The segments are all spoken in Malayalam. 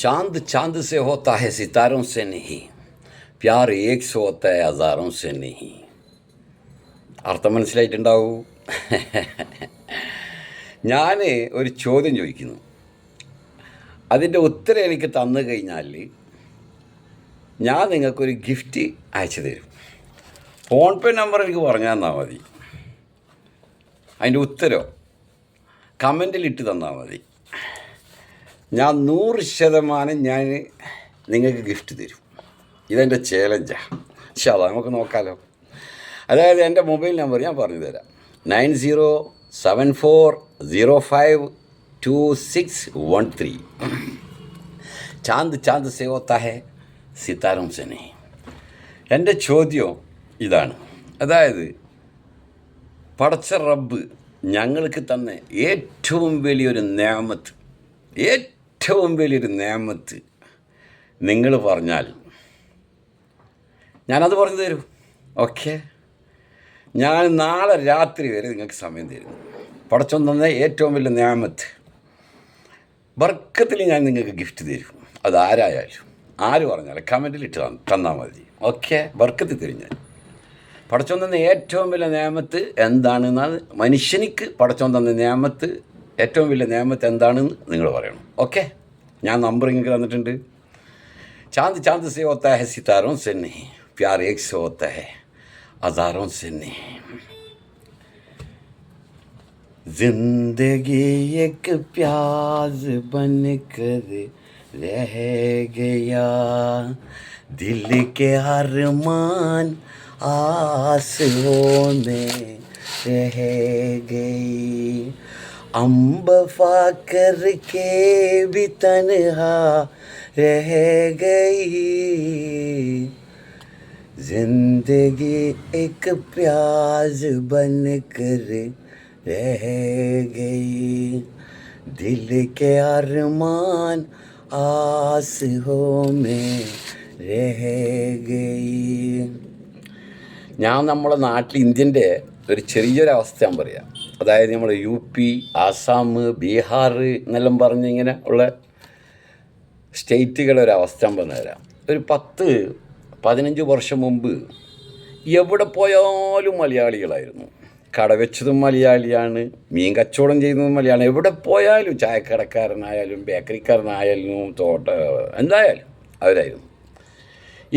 चांद चांद से होता है सितारों से नहीं, प्यार एक से होता है हजारों से नहीं. അർത്ഥം മനസ്സിലായിട്ടുണ്ടാവൂ. ഞാൻ ഒരു ചോദ്യം ചോദിക്കുന്നു, അതിൻ്റെ ഉത്തരം എനിക്ക് തന്നു കഴിഞ്ഞാൽ ഞാൻ നിങ്ങൾക്കൊരു ഗിഫ്റ്റ് അയച്ചു തരും. ഫോൺ പേ നമ്പർ എനിക്ക് പറഞ്ഞു തന്നാൽ മതി. അതിൻ്റെ ഉത്തരം കമൻറ്റിലിട്ട് തന്നാൽ മതി. ഞാൻ 100% ഞാൻ നിങ്ങൾക്ക് ഗിഫ്റ്റ് തരും. ഇതെൻ്റെ ചാലഞ്ചാണ്. ഇൻഷാല്ലാ നമുക്ക് നോക്കാമല്ലോ. അതായത് എൻ്റെ മൊബൈൽ നമ്പർ ഞാൻ പറഞ്ഞു തരാം. 9074052613. ചാന്ത് ചാന്ത് സേ ഹോത്താ ഹേ സിതാരോം സേ നഹീ. എൻ്റെ ചോദ്യം ഇതാണ്. അതായത് പടച്ച റബ്ബ് ഞങ്ങൾക്ക് തന്ന ഏറ്റവും വലിയൊരു നേമത്ത് നിങ്ങൾ പറഞ്ഞാൽ ഞാനത് പറഞ്ഞു തരും. ഓക്കെ, ഞാൻ നാളെ രാത്രി വരെ നിങ്ങൾക്ക് സമയം തരുന്നു. പടച്ചോൻ തന്ന ഏറ്റവും വലിയ നേമത്ത് ബർക്കത്തിൽ ഞാൻ നിങ്ങൾക്ക് ഗിഫ്റ്റ് തരും. അത് ആരായാലും ആര് പറഞ്ഞാലും കമൻറ്റിൽ ഇട്ട് തന്നാൽ മതി. ഓക്കെ, ബർക്കത്തിൽ തരും ഞാൻ. പടച്ചോൻ തന്ന ഏറ്റവും വലിയ നേമത്ത് എന്താണെന്നാണ്, മനുഷ്യനിക്ക് പടച്ചോൻ തന്ന നേമത്ത് ഏറ്റവും വലിയ നേമത്ത് എന്താണെന്ന് നിങ്ങൾ പറയണം. ഓക്കെ, ഞാൻ നമ്പർ നിങ്ങൾക്ക് തന്നിട്ടുണ്ട്. चांद चांद से होता है सितारों से नहीं, प्यार एक से होता है हजारों से नहीं. जिंदगी एक प्याज बन कर रह गया, दिल के अरमान आसों में रह गई, अम्बफा करके भी तन्हा रह गई, जिंदगी एक प्याज बन कर रह गई, दिल के अरमान आसों में रह गई. ഞാൻ നമ്മളെ നാട്ടിൽ ഇന്ത്യൻ്റെ ഒരു ചെറിയൊരവസ്ഥ ഞാൻ പറയാം. അതായത് നമ്മൾ UP, ആസാം, ബീഹാർ എന്നെല്ലാം പറഞ്ഞ് ഇങ്ങനെ ഉള്ള സ്റ്റേറ്റുകളൊരവസ്ഥ ഞാൻ പറഞ്ഞുതരാം. ഒരു 10-15 വർഷം മുമ്പ് എവിടെ പോയാലും മലയാളികളായിരുന്നു. കട വെച്ചതും മലയാളിയാണ്, മീൻ കച്ചവടം ചെയ്യുന്നതും മലയാളം. എവിടെ പോയാലും ചായക്കടക്കാരനായാലും ബേക്കറിക്കാരനായാലും എന്തായാലും അവരായിരുന്നു.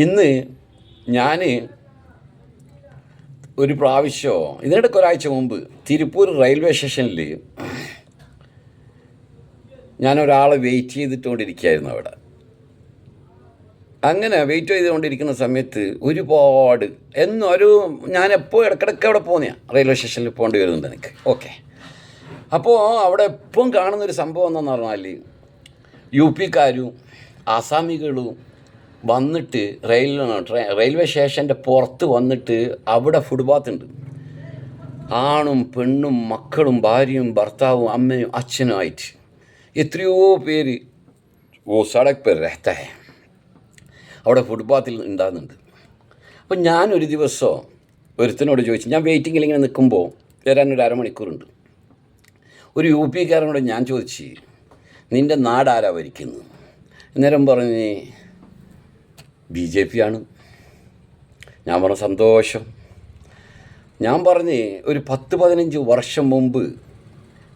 ഇന്ന് ഞാൻ ഒരു പ്രാവശ്യം ഇതിനിടയ്ക്ക് ഒരാഴ്ച മുമ്പ് തിരുപ്പൂർ റെയിൽവേ സ്റ്റേഷനിൽ ഞാനൊരാളെ വെയിറ്റ് ചെയ്തിട്ടുകൊണ്ടിരിക്കുകയായിരുന്നു അവിടെ. അങ്ങനെ വെയിറ്റ് ചെയ്തുകൊണ്ടിരിക്കുന്ന സമയത്ത് ഒരുപാട് ഞാനെപ്പോൾ ഇടയ്ക്കിടയ്ക്ക് അവിടെ പോകുന്നതാണ്, റെയിൽവേ സ്റ്റേഷനിൽ പോകേണ്ടി വരുന്നുണ്ട് എനിക്ക്. ഓക്കെ, അപ്പോൾ അവിടെ എപ്പം കാണുന്നൊരു സംഭവം എന്താണെന്ന് പറഞ്ഞാൽ UPക്കാരും ആസാമികളും വന്നിട്ട് റെയിൽവേ സ്റ്റേഷൻ്റെ പുറത്ത് വന്നിട്ട് അവിടെ ഫുട്പാത്തുണ്ട്. ആണും പെണ്ണും മക്കളും ഭാര്യയും ഭർത്താവും അമ്മയും അച്ഛനുമായിട്ട് എത്രയോ പേര് സടക് പേർ രഹത്ത ഹേ അവിടെ ഫുട്പാത്തിൽ ഉണ്ടാകുന്നുണ്ട്. അപ്പം ഞാനൊരു ദിവസം ഒരുത്തനോട് ചോദിച്ചു, ഞാൻ വെയിറ്റിങ്ങിൽ ഇങ്ങനെ നിൽക്കുമ്പോൾ വരാനൊരു അരമണിക്കൂറുണ്ട്. ഒരു UPക്കാരനോട് ഞാൻ ചോദിച്ചു, നിൻ്റെ നാടാരാ ഭരിക്കുന്നത്? അന്നേരം പറഞ്ഞ് BJP ആണ്. ഞാൻ പറഞ്ഞ സന്തോഷം. ഞാൻ പറഞ്ഞ് ഒരു 10-15 വർഷം മുമ്പ്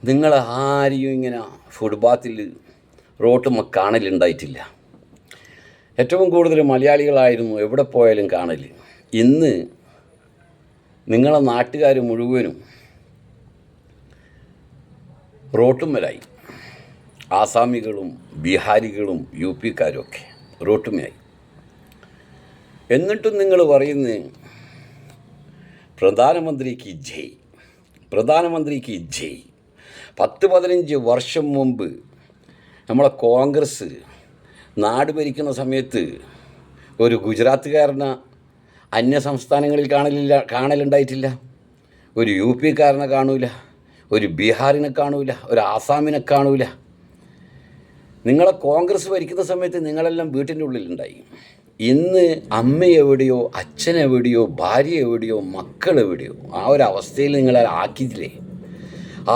നിങ്ങൾ ആരെയും ഇങ്ങനെ ഫുട്പാത്തിൽ റോട്ടുമ്മ കാണലുണ്ടായിട്ടില്ല. ഏറ്റവും കൂടുതൽ മലയാളികളായിരുന്നു എവിടെ പോയാലും കാണൽ. ഇന്ന് നിങ്ങളെ നാട്ടുകാർ മുഴുവനും റോട്ടുമ്മലായി. ആസാമികളും ബീഹാരികളും UPക്കാരും ഒക്കെ റോട്ടുമ്മയായി. എന്നിട്ടും നിങ്ങൾ പറയുന്നത് പ്രധാനമന്ത്രിക്ക് ജയ്, പ്രധാനമന്ത്രിക്ക് ജയ്. 10-15 വർഷം മുമ്പ് നമ്മളെ കോൺഗ്രസ് നാട് ഭരിക്കുന്ന സമയത്ത് ഒരു ഗുജറാത്തുകാരനെ അന്യ സംസ്ഥാനങ്ങളിൽ കാണലുണ്ടായിട്ടില്ല. ഒരു UPക്കാരനെ കാണൂല, ഒരു ബീഹാറിനെ കാണൂല, ഒരു ആസാമിനെ കാണൂല. നിങ്ങളെ കോൺഗ്രസ് ഭരിക്കുന്ന സമയത്ത് നിങ്ങളെല്ലാം വീട്ടിൻ്റെ ഉള്ളിലുണ്ടായി. ഇന്ന് അമ്മ എവിടെയോ, അച്ഛൻ എവിടെയോ, ഭാര്യ എവിടെയോ, മക്കൾ എവിടെയോ, ആ ഒരു അവസ്ഥയിൽ നിങ്ങളെ ആക്കിയിട്ടില്ലേ?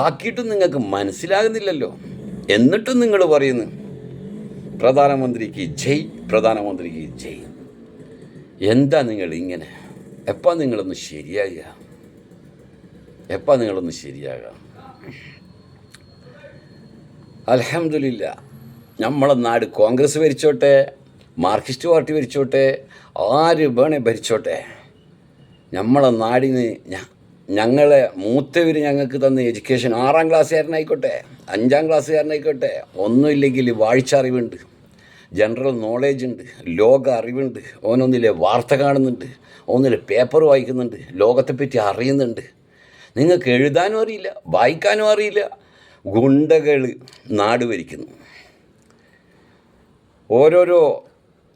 ആക്കിയിട്ടും നിങ്ങൾക്ക് മനസ്സിലാകുന്നില്ലല്ലോ. എന്നിട്ടും നിങ്ങൾ പറയുന്നു പ്രധാനമന്ത്രിക്ക് ജയ്, പ്രധാനമന്ത്രിക്ക് ജയ്. എന്താ നിങ്ങൾ ഇങ്ങനെ? എപ്പോൾ നിങ്ങളൊന്ന് ശരിയാകുക? എപ്പോൾ നിങ്ങളൊന്ന് ശരിയാകുക? അൽഹംദുലില്ലാ, നമ്മളെ നാട് കോൺഗ്രസ് ഭരിച്ചോട്ടെ, മാർക്സിസ്റ്റ് പാർട്ടി ഭരിച്ചോട്ടെ, ആര് വേണേ ഭരിച്ചോട്ടെ, നമ്മളെ നാടിന് ഞങ്ങളെ മൂത്തവർ ഞങ്ങൾക്ക് തന്ന എഡ്യൂക്കേഷൻ 6ാം ക്ലാസ്സുകാരനായിക്കോട്ടെ, 5ാം ക്ലാസ്സുകാരനായിക്കോട്ടെ, ഒന്നുമില്ലെങ്കിൽ വായിച്ച അറിവുണ്ട്, ജനറൽ നോളേജ് ഉണ്ട്, ലോക അറിവുണ്ട്. ഓനൊന്നിലെ വാർത്ത കാണുന്നുണ്ട്, ഒന്നിലെ പേപ്പർ വായിക്കുന്നുണ്ട്, ലോകത്തെപ്പറ്റി അറിയുന്നുണ്ട്. നിങ്ങൾക്ക് എഴുതാനും അറിയില്ല, വായിക്കാനും അറിയില്ല. ഗുണ്ടകൾ നാട് ഭരിക്കുന്നു. ഓരോരോ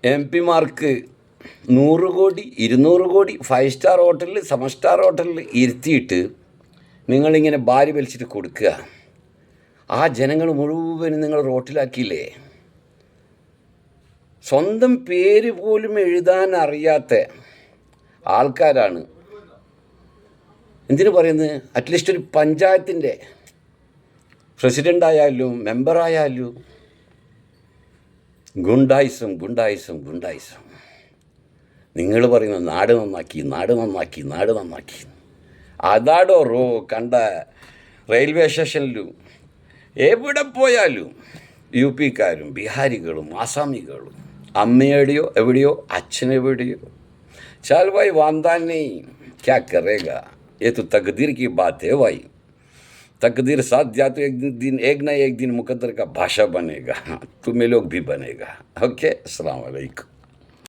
MP-മാർക്ക് 100 കോടി 200 കോടി 5 സ്റ്റാർ ഹോട്ടലിൽ 7 സ്റ്റാർ ഹോട്ടലിൽ ഇരുത്തിയിട്ട് നിങ്ങളിങ്ങനെ ഭാര്യ വലിച്ചിട്ട് കൊടുക്കുക. ആ ജനങ്ങൾ മുഴുവനും നിങ്ങൾ റോട്ടിലാക്കിയില്ലേ? സ്വന്തം പേര് പോലും എഴുതാൻ അറിയാത്ത ആൾക്കാരാണ് എന്തിനു പറയുന്നത്? അറ്റ്ലീസ്റ്റ് ഒരു പഞ്ചായത്തിൻ്റെ പ്രസിഡൻ്റായാലും മെമ്പറായാലും ഗുണ്ടായിസം. നിങ്ങൾ പറയുന്ന നാട് നന്നാക്കി. അതാടോ കണ്ട റെയിൽവേ സ്റ്റേഷനിലും എവിടെ പോയാലും UP-ക്കാരും ബീഹാരികളും ആസാമികളും അമ്മയെവിടെയോ എവിടെയോ അച്ഛനെവിടെയോ. ചൽ ഭാई वांदा नहीं, क्या करेगा, ये तो तकदीर की बात है भाई. तकदीर साथ जा तो एक ना एक दिन मुकद्दर का भाषा बनेगा, तुम्हें लोग भी बनेगा. ओके, अस्सलाम वालेकुम.